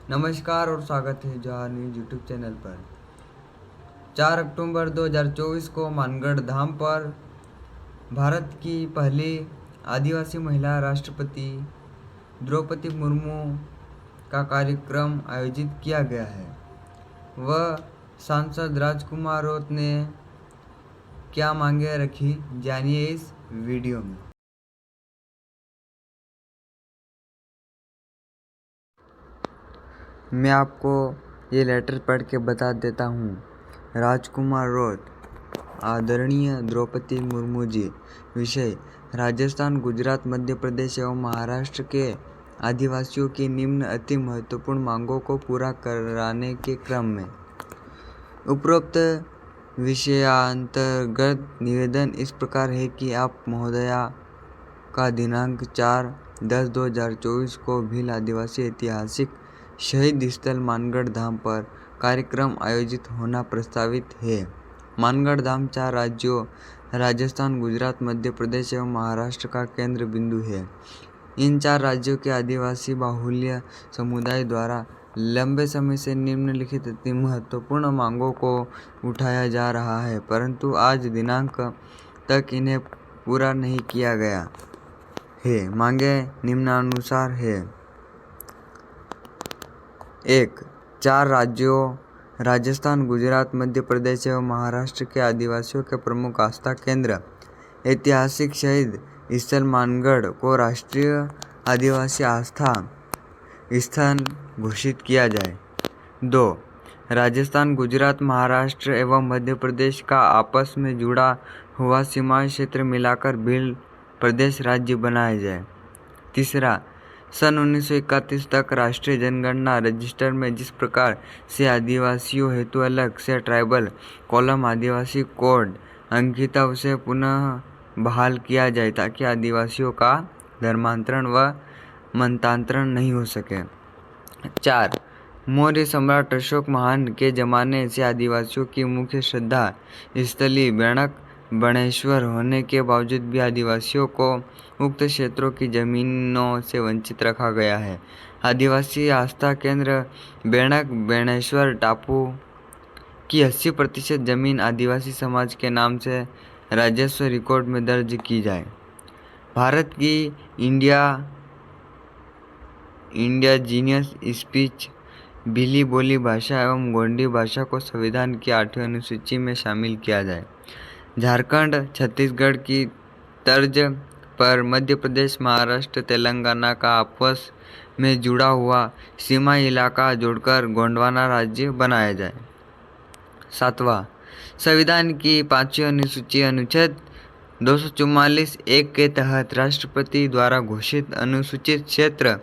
नमस्कार और स्वागत है जवाहर न्यूज यूट्यूब चैनल पर। 4 अक्टूबर 2024 को मानगढ़ धाम पर भारत की पहली आदिवासी महिला राष्ट्रपति द्रौपदी मुर्मू का कार्यक्रम आयोजित किया गया है। वह सांसद राजकुमार रोत ने क्या मांगे रखी, जानिए इस वीडियो में। मैं आपको ये लेटर पढ़ के बता देता हूँ। राजकुमार रोत, आदरणीय द्रौपदी मुर्मू जी। विषय: राजस्थान, गुजरात, मध्य प्रदेश एवं महाराष्ट्र के आदिवासियों की निम्न अति महत्वपूर्ण मांगों को पूरा कराने के क्रम में उपरोक्त विषयांतर्गत निवेदन इस प्रकार है कि आप महोदया का दिनांक 4/10/2024 को भील आदिवासी ऐतिहासिक शहीद स्थल मानगढ़ धाम पर कार्यक्रम आयोजित होना प्रस्तावित है। मानगढ़ धाम 4 राज्यों राजस्थान, गुजरात, मध्य प्रदेश एवं महाराष्ट्र का केंद्र बिंदु है। इन 4 राज्यों के आदिवासी बाहुल्य समुदाय द्वारा लंबे समय से निम्नलिखित अति महत्वपूर्ण मांगों को उठाया जा रहा है, परंतु आज दिनांक तक इन्हें पूरा नहीं किया गया है। मांगे निम्नानुसार है: 1. 4 राज्यों राजस्थान, गुजरात, मध्य प्रदेश एवं महाराष्ट्र के आदिवासियों के प्रमुख आस्था केंद्र ऐतिहासिक शहीद स्थल मानगढ़ को राष्ट्रीय आदिवासी आस्था स्थल घोषित किया जाए। 2. राजस्थान, गुजरात, महाराष्ट्र एवं मध्य प्रदेश का आपस में जुड़ा हुआ सीमांत क्षेत्र मिलाकर भील प्रदेश राज्य बनाया जाए। 3. सन 1931 तक राष्ट्रीय जनगणना रजिस्टर में जिस प्रकार से आदिवासियों हेतु अलग से ट्राइबल कॉलम आदिवासी कोड अंकित उसे पुनः बहाल किया जाए, ताकि आदिवासियों का धर्मांतरण व मतांतरण नहीं हो सके। 4. मौर्य सम्राट अशोक महान के जमाने से आदिवासियों की मुख्य श्रद्धा स्थली बेणक बणेश्वर होने के बावजूद भी आदिवासियों को उक्त क्षेत्रों की जमीनों से वंचित रखा गया है। आदिवासी आस्था केंद्र बेणक बेणेश्वर टापू की 80% जमीन आदिवासी समाज के नाम से राजस्व रिकॉर्ड में दर्ज की जाए। भारत की इंडिजीनियस स्पीच भीली बोली भाषा एवं गोंडी भाषा को संविधान की 8वीं अनुसूची में शामिल किया जाए। झारखंड, छत्तीसगढ़ की तर्ज पर मध्य प्रदेश, महाराष्ट्र, तेलंगाना का आपस में जुड़ा हुआ सीमा इलाका जोड़कर गोंडवाना राज्य बनाया जाए। 7वां, संविधान की 5वीं अनुसूची अनुच्छेद 244(1) के तहत राष्ट्रपति द्वारा घोषित अनुसूचित क्षेत्र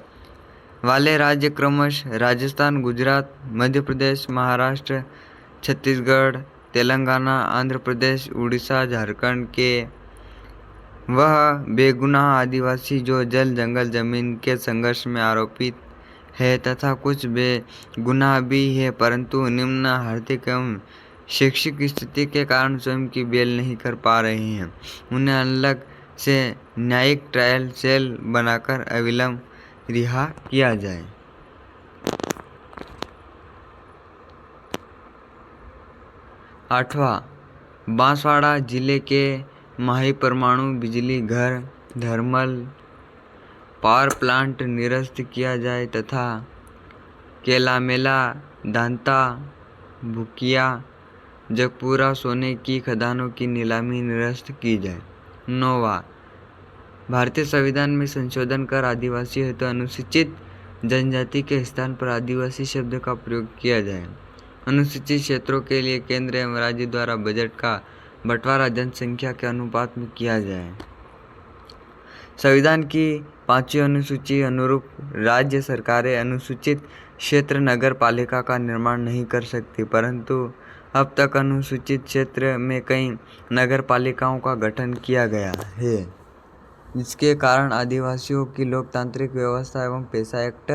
वाले राज्य क्रमशः राजस्थान, गुजरात, मध्य प्रदेश, महाराष्ट्र, छत्तीसगढ़, तेलंगाना, आंध्र प्रदेश, उड़ीसा, झारखंड के वह बेगुनाह आदिवासी जो जल जंगल जमीन के संघर्ष में आरोपित है तथा कुछ बेगुनाह भी है, परंतु निम्न आर्थिक एवं शैक्षिक स्थिति के कारण स्वयं की बेल नहीं कर पा रहे हैं, उन्हें अलग से न्यायिक ट्रायल सेल बनाकर अविलंब रिहा किया जाए। 8वां, बांसवाड़ा जिले के माही परमाणु बिजली घर थर्मल पावर प्लांट निरस्त किया जाए तथा केलामेला, दांता, भुकिया, जगपुरा सोने की खदानों की नीलामी निरस्त की जाए। 9वां, भारतीय संविधान में संशोधन कर आदिवासी हेतु अनुसूचित जनजाति के स्थान पर आदिवासी शब्द का प्रयोग किया जाए। अनुसूचित क्षेत्रों के लिए केंद्र एवं राज्य द्वारा बजट का बंटवारा जनसंख्या के अनुपात में किया जाए। संविधान की 5वीं अनुसूची अनुरूप राज्य सरकारें अनुसूचित क्षेत्र नगर पालिका का निर्माण नहीं कर सकती, परंतु अब तक अनुसूचित क्षेत्र में कई नगर पालिकाओं का गठन किया गया है, जिसके कारण आदिवासियों की लोकतांत्रिक व्यवस्था एवं पेशा एक्ट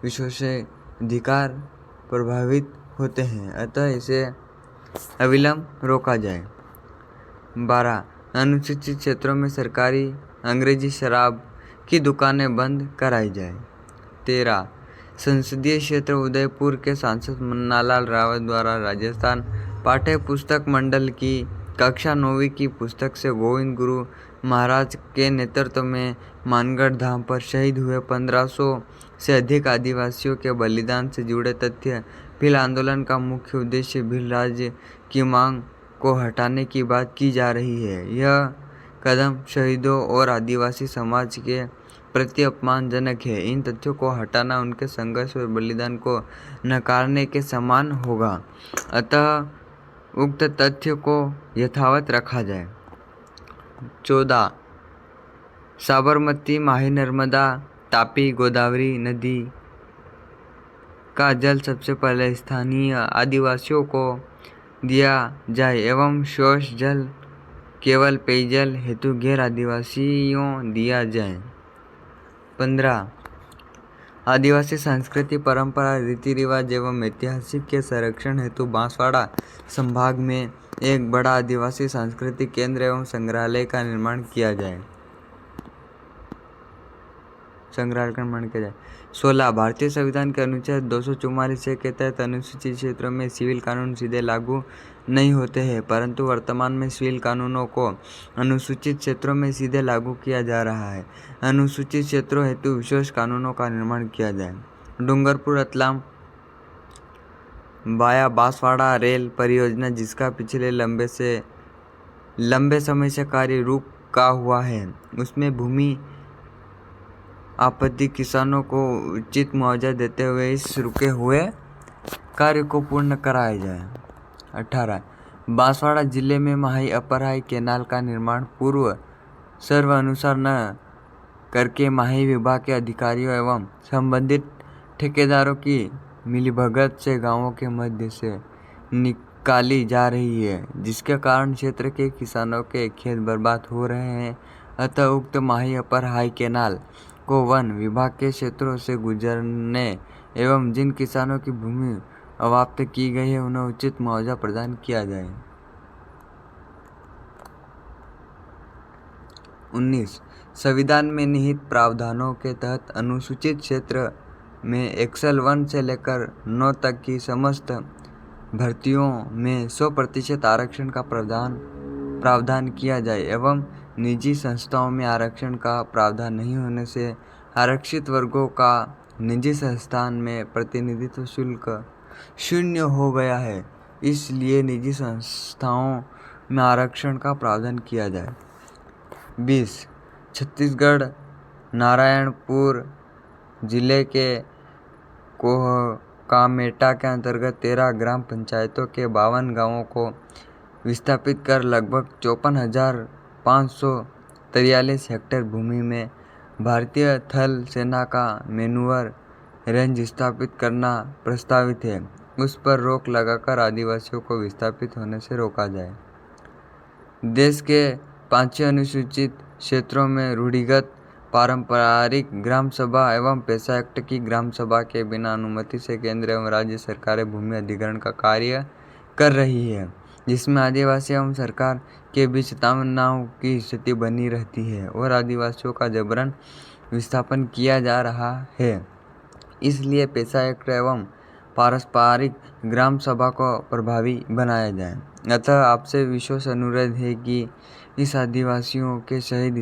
विशेषाधिकार प्रभावित होते हैं, अतः इसे अविलंब रोका जाए। 12, अनुसूचित क्षेत्रों में सरकारी अंग्रेजी शराब की दुकानें बंद कराई जाए। 13, संसदीय क्षेत्र उदयपुर के सांसद मुन्नालाल रावत द्वारा राजस्थान पाठ्य पुस्तक मंडल की कक्षा 9वीं की पुस्तक से गोविंद गुरु महाराज के नेतृत्व में मानगढ़ धाम पर शहीद हुए 1500 से अधिक आदिवासियों के बलिदान से जुड़े तथ्य। भील आंदोलन का मुख्य उद्देश्य भील राज्य की मांग को हटाने की बात की जा रही है। यह कदम शहीदों और आदिवासी समाज के प्रति अपमानजनक है। इन तथ्यों को हटाना उनके संघर्ष और बलिदान को नकारने के समान होगा। अतः उक्त तथ्य को यथावत रखा जाए। 14 साबरमती, माही, नर्मदा, तापी, गोदावरी नदी का जल सबसे पहले स्थानीय आदिवासियों को दिया जाए एवं शेष जल केवल पेयजल हेतु गैर आदिवासियों दिया जाए। 15 आदिवासी संस्कृति, परंपरा, रीति रिवाज एवं ऐतिहासिक के संरक्षण हेतु बांसवाड़ा संभाग में एक बड़ा आदिवासी सांस्कृतिक केंद्र एवं संग्रहालय का निर्माण किया जाए। 16 भारतीय संविधान के अनुच्छेद 244 के तहत अनुसूचित क्षेत्रों में सिविल कानून सीधे लागू नहीं होते हैं, परंतु वर्तमान में सिविल कानूनों को अनुसूचित क्षेत्रों में सीधे लागू किया जा रहा है। अनुसूचित क्षेत्रों हेतु विशेष कानूनों का निर्माण किया जाए। डूंगरपुर रतलाम वाया बांसवाड़ा रेल परियोजना, जिसका पिछले लंबे समय से कार्य रुका हुआ है, उसमें भूमि आपत्ति किसानों को उचित मुआवजा देते हुए इस रुके हुए कार्य को पूर्ण कराया जाए। 18 बांसवाड़ा जिले में माही अपर हाई कैनाल का निर्माण पूर्व सर्व अनुसार न करके माही विभाग के अधिकारियों एवं संबंधित ठेकेदारों की मिलीभगत से गांवों के मध्य से निकाली जा रही है, जिसके कारण क्षेत्र के किसानों के खेत बर्बाद हो रहे हैं। अतः उक्त माही अपर हाई कैनाल को वन विभाग के क्षेत्रों से गुजरने एवं जिन किसानों की भूमि अवाप्त की गई है उन्हें उचित मुआवजा प्रदान किया जाए। 19 संविधान में निहित प्रावधानों के तहत अनुसूचित क्षेत्र में एक्सेल 1 से लेकर 9 तक की समस्त भर्तियों में 100% आरक्षण का प्रावधान किया जाए एवं निजी संस्थाओं में आरक्षण का प्रावधान नहीं होने से आरक्षित वर्गों का निजी संस्थान में प्रतिनिधित्व शुल्क शून्य हो गया है, इसलिए निजी संस्थाओं में आरक्षण का प्रावधान किया जाए। 20 छत्तीसगढ़ नारायणपुर जिले के कोहकामेटा के अंतर्गत 13 ग्राम पंचायतों के 52 गांवों को विस्थापित कर लगभग 54,543 हेक्टेयर भूमि में भारतीय थल सेना का मैन्यूवर रेंज स्थापित करना प्रस्तावित है। उस पर रोक लगाकर आदिवासियों को विस्थापित होने से रोका जाए। देश के 5 अनुसूचित क्षेत्रों में रूढ़िगत पारंपरिक ग्राम सभा एवं पैसा एक्ट की ग्राम सभा के बिना अनुमति से केंद्र एवं राज्य सरकारें भूमि अधिग्रहण का कार्य कर रही है, जिसमें आदिवासी एवं सरकार के बीच तनाव की स्थिति बनी रहती है और आदिवासियों का जबरन विस्थापन किया जा रहा है। इसलिए पैसा एक्ट एवं पारस्परिक ग्राम सभा को प्रभावी बनाया जाए। अतः आपसे विशेष अनुरोध है कि इस आदिवासियों के शहीद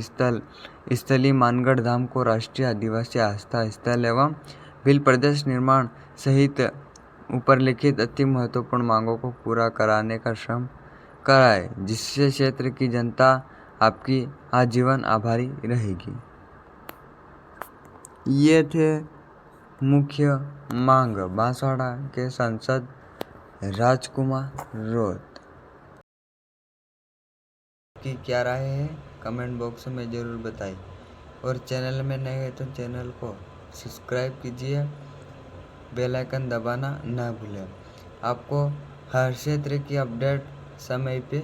स्थली मानगढ़ धाम को राष्ट्रीय आदिवासी आस्था स्थल एवं भील प्रदेश निर्माण सहित ऊपरलिखित अति महत्वपूर्ण मांगों को पूरा कराने का श्रम कराए, जिससे क्षेत्र की जनता आपकी आजीवन आभारी रहेगी। ये थे मुख्य मांग बांसवाड़ा के सांसद राजकुमार रोत की क्या राय है कमेंट बॉक्स में ज़रूर बताइए और चैनल में नए हैं तो चैनल को सब्सक्राइब कीजिए, बेल आइकन दबाना ना भूलें। आपको हर क्षेत्र की अपडेट समय पे